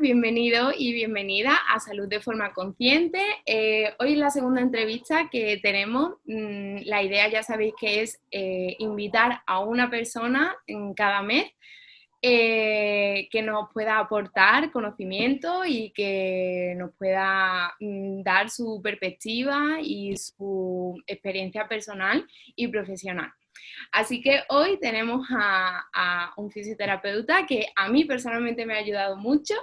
bienvenido y bienvenida a Salud de Forma Consciente. Hoy es la segunda entrevista que tenemos. La idea ya sabéis que es invitar a una persona en cada mes que nos pueda aportar conocimiento y que nos pueda dar su perspectiva y su experiencia personal y profesional. Así que hoy tenemos a un fisioterapeuta que a mí personalmente me ha ayudado mucho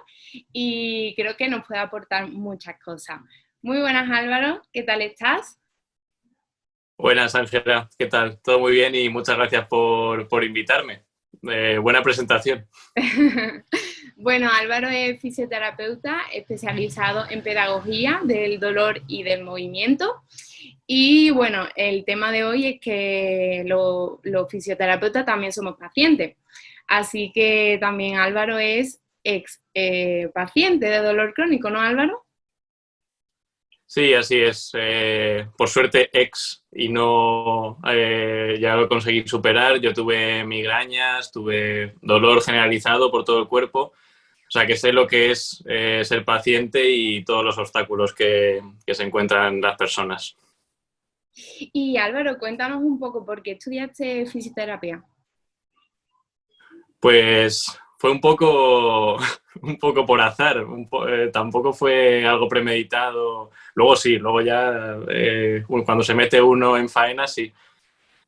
y creo que nos puede aportar muchas cosas. Muy buenas, Álvaro, ¿qué tal estás? Buenas, Ángela, ¿qué tal? Todo muy bien y muchas gracias por invitarme. Buena presentación. Bueno, Álvaro es fisioterapeuta especializado en pedagogía del dolor y del movimiento. Y bueno, el tema de hoy es que los fisioterapeutas también somos pacientes. Así que también Álvaro es ex paciente de dolor crónico, ¿no, Álvaro? Sí, así es. Por suerte, ex y no ya lo conseguí superar. Yo tuve migrañas, tuve dolor generalizado por todo el cuerpo. O sea, que sé lo que es ser paciente y todos los obstáculos que se encuentran las personas. Y Álvaro, cuéntanos un poco, ¿por qué estudiaste fisioterapia? Pues fue un poco, un poco por azar, tampoco fue algo premeditado. Luego sí, luego ya cuando se mete uno en faena, sí.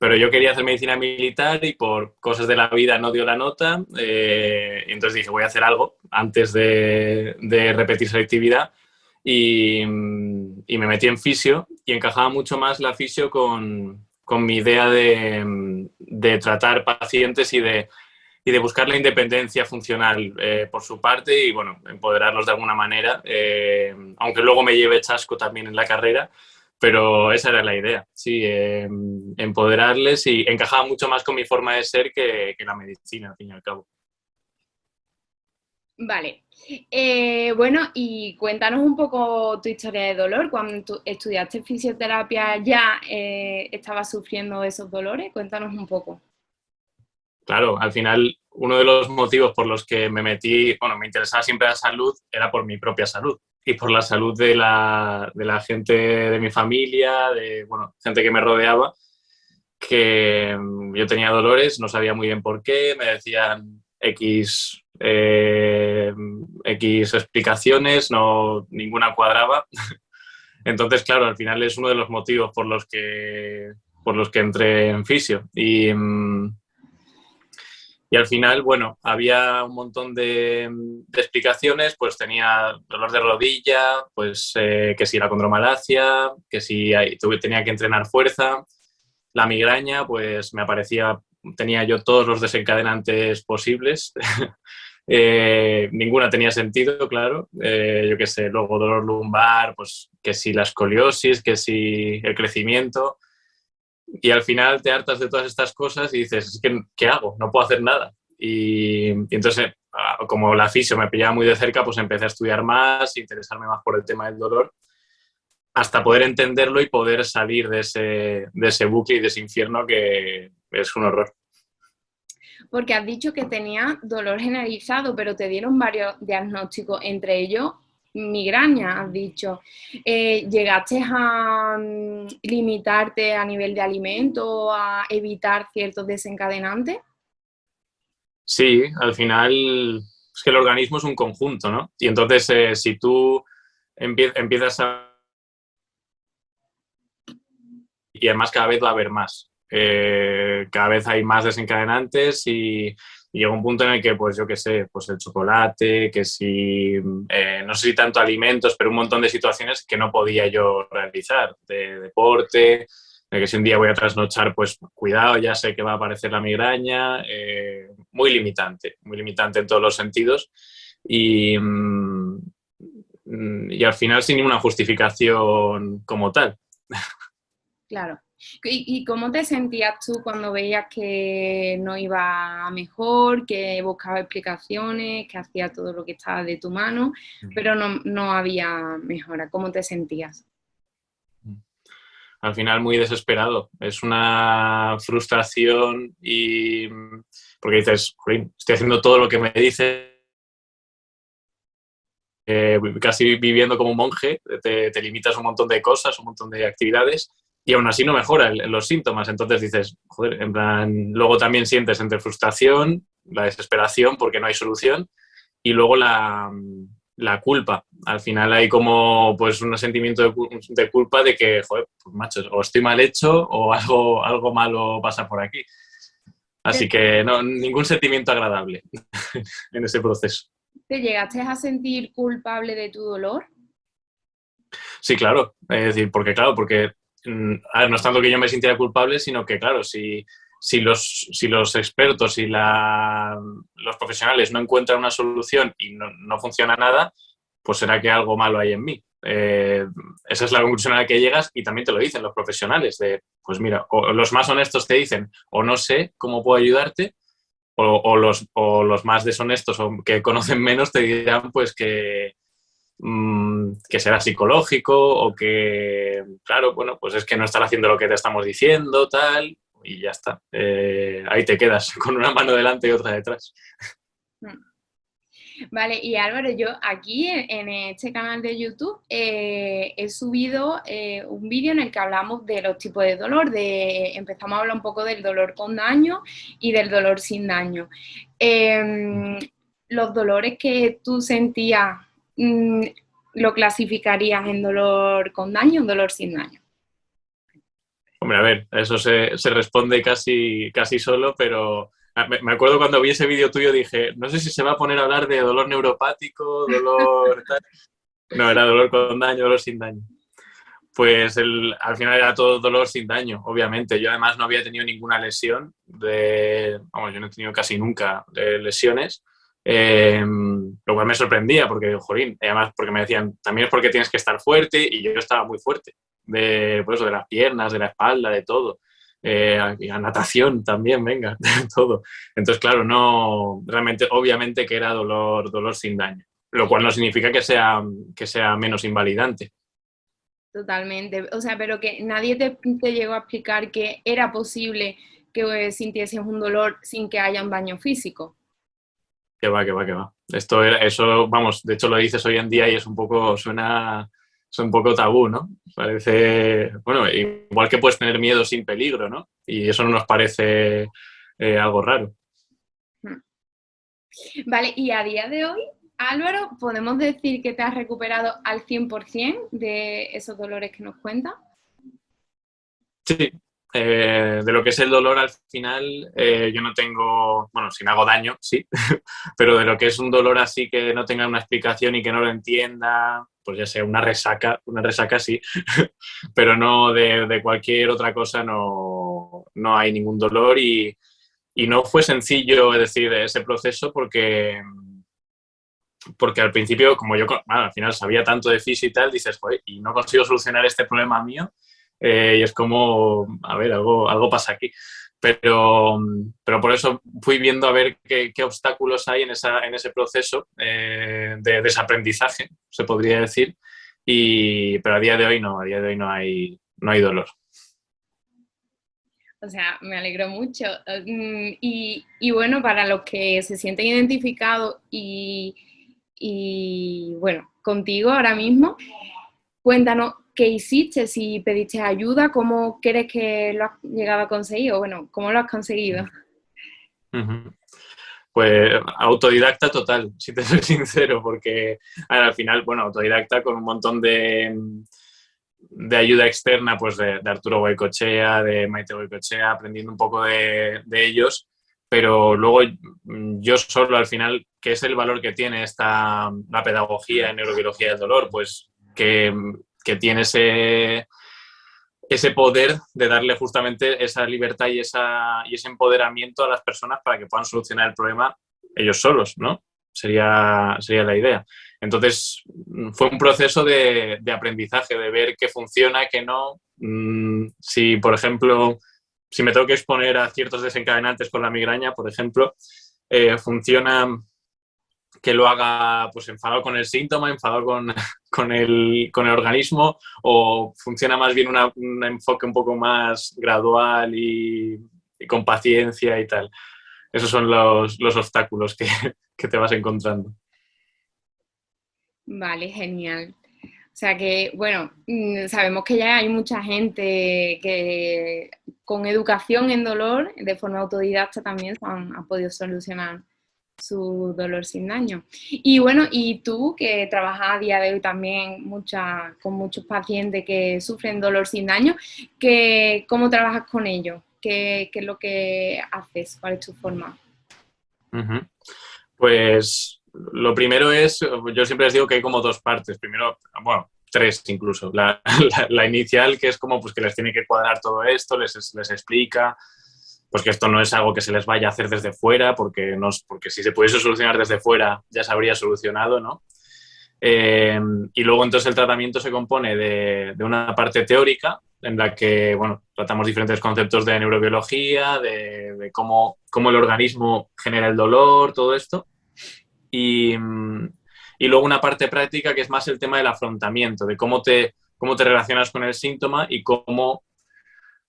Pero yo quería hacer medicina militar y por cosas de la vida no dio la nota. Y entonces dije, voy a hacer algo antes de repetir selectividad. Y me metí en fisio y encajaba mucho más la fisio con mi idea de tratar pacientes y de buscar la independencia funcional por su parte y, bueno, empoderarlos de alguna manera, aunque luego me lleve chasco también en la carrera, pero esa era la idea, sí, empoderarles y encajaba mucho más con mi forma de ser que la medicina, al fin y al cabo. Vale. Bueno, y cuéntanos un poco tu historia de dolor. Cuando tú estudiaste fisioterapia ya estabas sufriendo esos dolores. Cuéntanos un poco. Claro, al final uno de los motivos por los que me metí, bueno, me interesaba siempre la salud, era por mi propia salud y por la salud de la gente de mi familia, de, bueno, gente que me rodeaba, que yo tenía dolores, no sabía muy bien por qué, me decían X explicaciones, no, ninguna cuadraba. Entonces, claro, al final es uno de los motivos por los que entré en fisio. Y al final, bueno, había un montón de explicaciones, pues tenía dolor de rodilla, pues que si la condromalacia, que si tenía que entrenar fuerza, la migraña, pues me aparecía, tenía yo todos los desencadenantes posibles. Ninguna tenía sentido, claro. Yo qué sé, luego dolor lumbar, pues que si la escoliosis, que si el crecimiento. Y al final te hartas de todas estas cosas y dices, es que, ¿qué hago? No puedo hacer nada. Y entonces, como la fisio me pillaba muy de cerca, pues empecé a estudiar más, interesarme más por el tema del dolor, hasta poder entenderlo y poder salir de ese bucle y de ese infierno que es un horror. Porque has dicho que tenía dolor generalizado, pero te dieron varios diagnósticos, entre ellos migraña, has dicho. ¿Llegaste a limitarte a nivel de alimento, a evitar ciertos desencadenantes? Sí, al final es que el organismo es un conjunto, ¿no? Y entonces si tú empiezas a... Y además cada vez va a haber más. Cada vez hay más desencadenantes y llega un punto en el que, pues yo qué sé, pues el chocolate, que si, no sé si tanto alimentos, pero un montón de situaciones que no podía yo realizar, de deporte, de que si un día voy a trasnochar, pues cuidado, ya sé que va a aparecer la migraña, muy limitante en todos los sentidos y al final sin ninguna justificación como tal. Claro. ¿Y cómo te sentías tú cuando veías que no iba mejor, que buscaba explicaciones, que hacía todo lo que estaba de tu mano, pero no había mejora? ¿Cómo te sentías? Al final muy desesperado. Es una frustración porque dices, "Jolín, estoy haciendo todo lo que me dice casi viviendo como un monje, te limitas un montón de cosas, un montón de actividades y aún así no mejora los síntomas. Entonces dices, joder, en plan, luego también sientes entre frustración, la desesperación porque no hay solución y luego la culpa. Al final hay como pues un sentimiento de culpa de que, joder, pues macho, o estoy mal hecho o algo malo pasa por aquí. Así ¿Te, que no, ningún sentimiento agradable en ese proceso. te llegaste a sentir culpable de tu dolor? Sí, claro. Es decir, porque a ver, no es tanto que yo me sintiera culpable, sino que, claro, si los expertos y los profesionales no encuentran una solución y no funciona nada, pues será que algo malo hay en mí. Esa es la conclusión a la que llegas y también te lo dicen los profesionales, de, pues mira, o los más honestos te dicen, o no sé cómo puedo ayudarte, o los más deshonestos o que conocen menos te dirán pues que será psicológico o que, claro, bueno, pues es que no están haciendo lo que te estamos diciendo, tal, y ya está. Ahí te quedas con una mano delante y otra detrás. Vale, y Álvaro, yo aquí en este canal de YouTube he subido un vídeo en el que hablamos de los tipos de dolor, empezamos a hablar un poco del dolor con daño y del dolor sin daño. Los dolores que tú sentías, mm, ¿lo clasificarías en dolor con daño o en dolor sin daño? Hombre, a ver, eso se responde casi solo, pero me acuerdo cuando vi ese vídeo tuyo dije, no sé si se va a poner a hablar de dolor neuropático, dolor tal. No, era dolor con daño, dolor sin daño. Pues al final era todo dolor sin daño, obviamente. Yo además no había tenido ninguna lesión, vamos, yo no he tenido casi nunca lesiones, lo cual me sorprendía porque, jolín, además porque me decían, también es porque tienes que estar fuerte y yo estaba muy fuerte, pues eso, de las piernas, de la espalda, de todo. Y a natación también, venga, de todo. Entonces, claro, no, realmente, obviamente que era dolor sin daño, lo cual no significa que sea menos invalidante. Totalmente. O sea, pero que nadie te llegó a explicar que era posible que sintieses un dolor sin que haya un daño físico. Que va, que va, que va. Eso, vamos, de hecho lo dices hoy en día y es un poco tabú, ¿no? Parece, bueno, igual que puedes tener miedo sin peligro, ¿no? Y eso no nos parece algo raro. Mm. Vale, y a día de hoy, Álvaro, ¿podemos decir que te has recuperado al 100% de esos dolores que nos cuentas? Sí, de lo que es el dolor al final, yo no tengo, bueno, si me hago daño, sí, pero de lo que es un dolor así que no tenga una explicación y que no lo entienda, pues ya sea una resaca sí, pero no de cualquier otra cosa no hay ningún dolor y no fue sencillo, es decir, ese proceso porque al principio, como yo, bueno, al final sabía tanto de fisio y tal, dices, joder, y no consigo solucionar este problema mío, y es como, a ver, algo pasa aquí. Pero por eso fui viendo a ver qué obstáculos hay en ese proceso de desaprendizaje, se podría decir, pero a día de hoy no hay dolor. O sea, me alegro mucho. Y bueno, para los que se sienten identificados y bueno, contigo ahora mismo, cuéntanos qué hiciste, si pediste ayuda, cómo crees que lo has llegado a conseguir, o bueno, cómo lo has conseguido. Ujú. Pues autodidacta total, si te soy sincero, porque al final, bueno, autodidacta con un montón de ayuda externa, pues de Arturo Goicoechea, de Maite Goicoechea, aprendiendo un poco de ellos, pero luego yo solo al final, ¿qué es el valor que tiene la pedagogía en neurobiología del dolor? Pues que tiene ese poder de darle justamente esa libertad y ese empoderamiento a las personas para que puedan solucionar el problema ellos solos, ¿no? Sería la idea. Entonces, fue un proceso de aprendizaje, de ver qué funciona, qué no. Si, por ejemplo, si me tengo que exponer a ciertos desencadenantes con la migraña, por ejemplo, funciona que lo haga pues enfadado con el síntoma, enfadado con el organismo, o funciona más bien un enfoque un poco más gradual y con paciencia y tal. Esos son los obstáculos que te vas encontrando. Vale, genial. O sea que, bueno, sabemos que ya hay mucha gente que con educación en dolor, de forma autodidacta también, han podido solucionar su dolor sin daño. Y bueno, y tú que trabajas a día de hoy también con muchos pacientes que sufren dolor sin daño, ¿cómo trabajas con ellos? ¿Qué es lo que haces? ¿Cuál es tu forma? Ujú. Pues lo primero es, yo siempre les digo que hay como dos partes. Primero, bueno, tres incluso. La inicial, que es como pues que les tiene que cuadrar todo esto, les explica pues que esto no es algo que se les vaya a hacer desde fuera, porque si se pudiese solucionar desde fuera ya se habría solucionado, ¿no? Y luego entonces el tratamiento se compone de una parte teórica en la que, bueno, tratamos diferentes conceptos de neurobiología, de cómo el organismo genera el dolor, todo esto. Y, y luego una parte práctica que es más el tema del afrontamiento, de cómo te relacionas con el síntoma y cómo,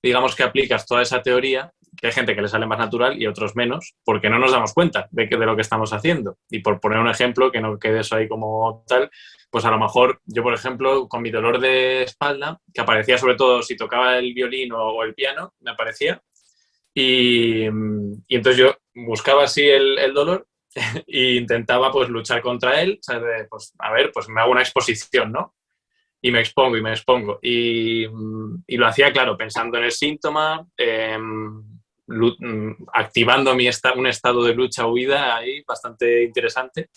digamos, que aplicas toda esa teoría, que hay gente que le sale más natural y otros menos, porque no nos damos cuenta de lo que estamos haciendo. Y por poner un ejemplo, que no quede eso ahí como tal, pues a lo mejor yo, por ejemplo, con mi dolor de espalda, que aparecía sobre todo si tocaba el violín o el piano, me aparecía, y entonces yo buscaba así el dolor e intentaba pues luchar contra él, ¿sabes? Pues a ver, pues me hago una exposición, ¿no? Y me expongo y me expongo. Y lo hacía, claro, pensando en el síntoma, activando un estado de lucha-huida ahí bastante interesante.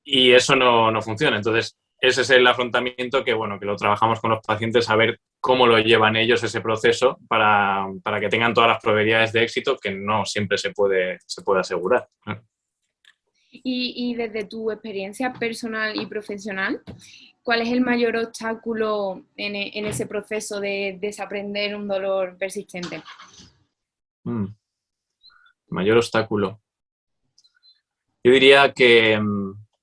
Y eso no funciona. Entonces, ese es el afrontamiento que, bueno, que lo trabajamos con los pacientes, a ver cómo lo llevan ellos ese proceso para que tengan todas las probabilidades de éxito que no siempre se puede asegurar. Y desde tu experiencia personal y profesional, ¿cuál es el mayor obstáculo en ese proceso de desaprender un dolor persistente? Mm. Mayor obstáculo. Yo diría que,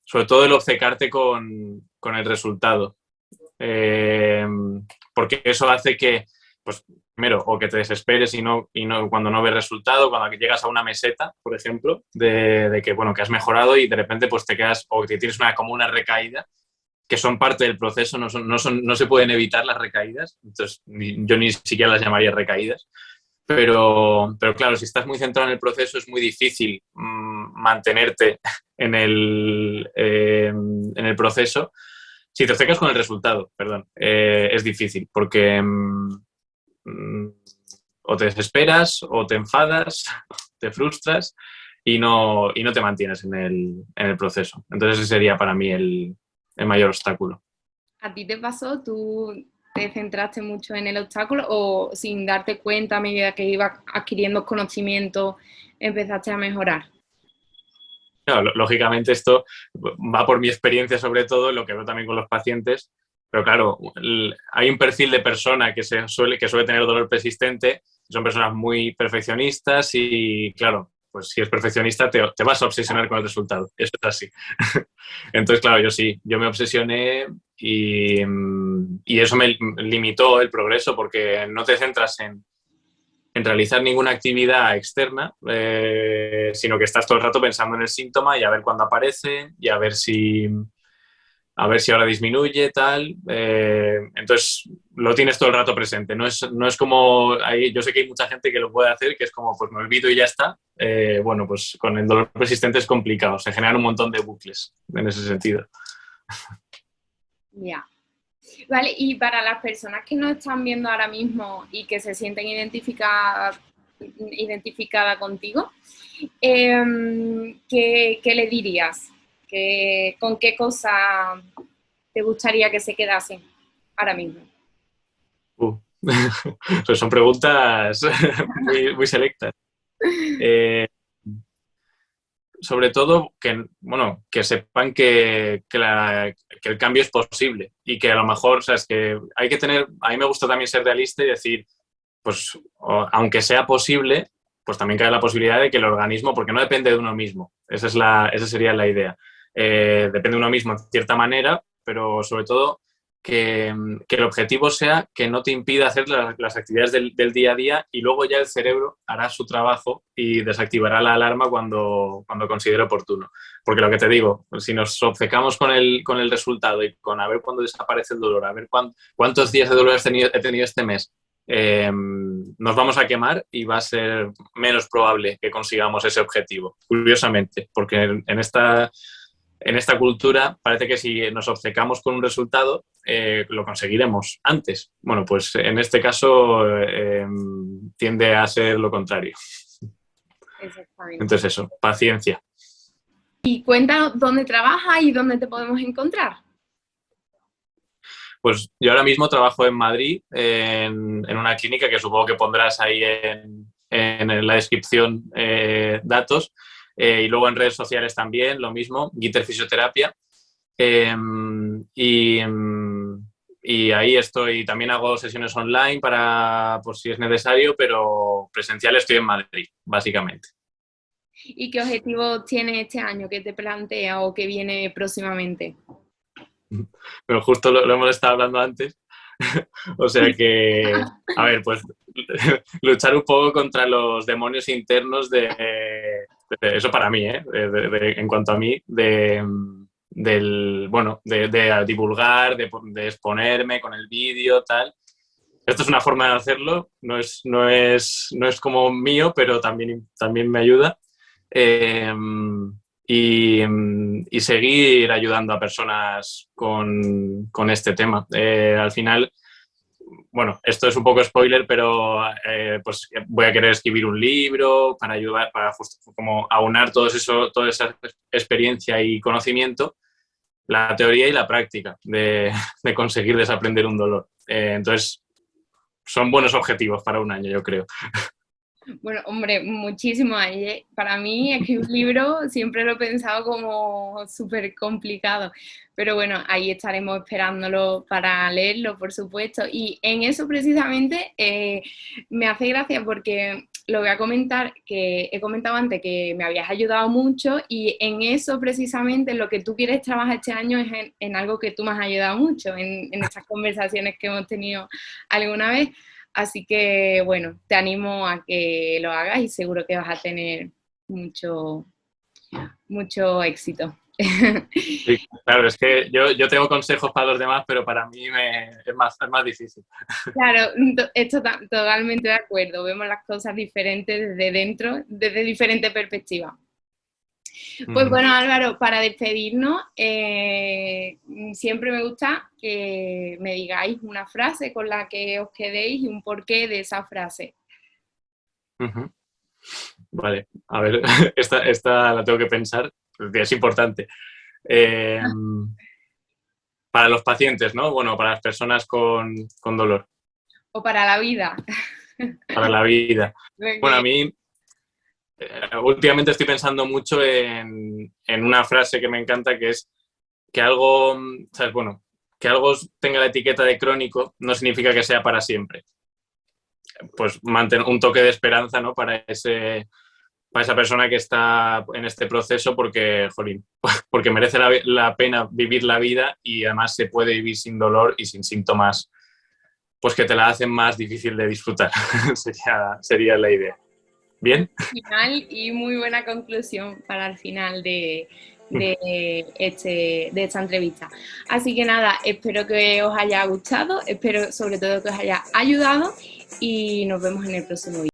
sobre todo, el obcecarte con el resultado. Eh, Porque eso hace que, pues, primero, o que te desesperes y no cuando no ves resultado, cuando llegas a una meseta, por ejemplo, de que, bueno, que has mejorado y de repente pues te quedas, o que tienes como una recaída, que son parte del proceso, no se pueden evitar las recaídas, entonces yo ni siquiera las llamaría recaídas. Pero claro, si estás muy centrado en el proceso es muy difícil mantenerte en el proceso. Si te obcecas con el resultado, perdón, es difícil porque o te desesperas o te enfadas, te frustras y no te mantienes en el proceso. Entonces ese sería para mí el mayor obstáculo. ¿A ti te pasó? ¿Tú te centraste mucho en el obstáculo o sin darte cuenta a medida que ibas adquiriendo conocimiento empezaste a mejorar? Claro, lógicamente esto va por mi experiencia sobre todo, lo que veo también con los pacientes, pero claro, hay un perfil de persona que suele tener dolor persistente, son personas muy perfeccionistas y claro, pues si es perfeccionista te vas a obsesionar con el resultado, eso es así. Entonces, claro, yo me obsesioné y eso me limitó el progreso porque no te centras en realizar ninguna actividad externa, sino que estás todo el rato pensando en el síntoma y a ver cuándo aparece y a ver si ahora disminuye, tal. Entonces, lo tienes todo el rato presente. No es como, yo sé que hay mucha gente que lo puede hacer, que es como, pues me olvido y ya está. Bueno, pues con el dolor persistente es complicado, se generan un montón de bucles en ese sentido. Ya. Vale, y para las personas que nos están viendo ahora mismo y que se sienten identificada contigo, ¿qué le dirías? ¿Con qué cosa te gustaría que se quedasen ahora mismo? Uh. Pues son preguntas muy, muy selectas. Eh, Sobre todo bueno, que sepan que el cambio es posible y que a lo mejor, o sea, es que a mí me gusta también ser realista y decir, pues, aunque sea posible, pues también cabe la posibilidad de que el organismo, porque no depende de uno mismo, esa sería la idea. Depende de uno mismo en cierta manera, pero sobre todo que el objetivo sea que no te impida hacer las actividades del día a día y luego ya el cerebro hará su trabajo y desactivará la alarma cuando considere oportuno. Porque lo que te digo, si nos obcecamos con el resultado y con a ver cuándo desaparece el dolor, a ver cuántos días de dolor he tenido este mes, nos vamos a quemar y va a ser menos probable que consigamos ese objetivo, curiosamente, porque en esta cultura parece que si nos obcecamos con un resultado, lo conseguiremos antes. Bueno, pues en este caso tiende a ser lo contrario. Exactamente. Entonces eso, paciencia. Y cuéntanos dónde trabajas y dónde te podemos encontrar. Pues yo ahora mismo trabajo en Madrid, en una clínica que supongo que pondrás ahí en la descripción datos, y luego en redes sociales también, lo mismo, Gitter Fisioterapia. Y ahí estoy, también hago sesiones online para, por si es necesario, pero presencial estoy en Madrid, básicamente. ¿Y qué objetivos tienes este año que te plantea o que viene próximamente? Pero justo lo hemos estado hablando antes. O sea que, a ver, pues luchar un poco contra los demonios internos eso para mí, en cuanto a mí, de divulgar, de exponerme con el vídeo, tal. Esto es una forma de hacerlo, no es como mío, pero también me ayuda. Y seguir ayudando a personas con este tema. Al final, bueno, esto es un poco spoiler, pero pues voy a querer escribir un libro para ayudar, para justo como aunar toda esa experiencia y conocimiento, la teoría y la práctica de conseguir desaprender un dolor. Entonces, son buenos objetivos para un año, yo creo. Bueno, hombre, muchísimo. Para mí escribir un libro siempre lo he pensado como súper complicado, pero bueno, ahí estaremos esperándolo para leerlo, por supuesto. Y en eso precisamente me hace gracia porque lo voy a comentar, que he comentado antes que me habías ayudado mucho y en eso precisamente lo que tú quieres trabajar este año es en algo que tú me has ayudado mucho, en estas conversaciones que hemos tenido alguna vez. Así que, bueno, te animo a que lo hagas y seguro que vas a tener mucho, mucho éxito. Sí, claro, es que yo tengo consejos para los demás, pero para mí es más difícil. Claro, esto totalmente de acuerdo. Vemos las cosas diferentes desde dentro, desde diferentes perspectivas. Pues bueno, Álvaro, para despedirnos, siempre me gusta que me digáis una frase con la que os quedéis y un porqué de esa frase. Vale, a ver, esta la tengo que pensar, porque es importante. Para los pacientes, ¿no? Bueno, para las personas con dolor. O para la vida. Para la vida. Bueno, a mí últimamente estoy pensando mucho en una frase que me encanta, que es que algo, ¿sabes? Bueno, que algo tenga la etiqueta de crónico no significa que sea para siempre. Pues mantener un toque de esperanza, ¿no? Para esa persona que está en este proceso porque, jolín, porque merece la pena vivir la vida y además se puede vivir sin dolor y sin síntomas pues que te la hacen más difícil de disfrutar. sería la idea. ¿Bien? Final y muy buena conclusión para el final de esta entrevista. Así que nada, espero que os haya gustado, espero sobre todo que os haya ayudado y nos vemos en el próximo vídeo.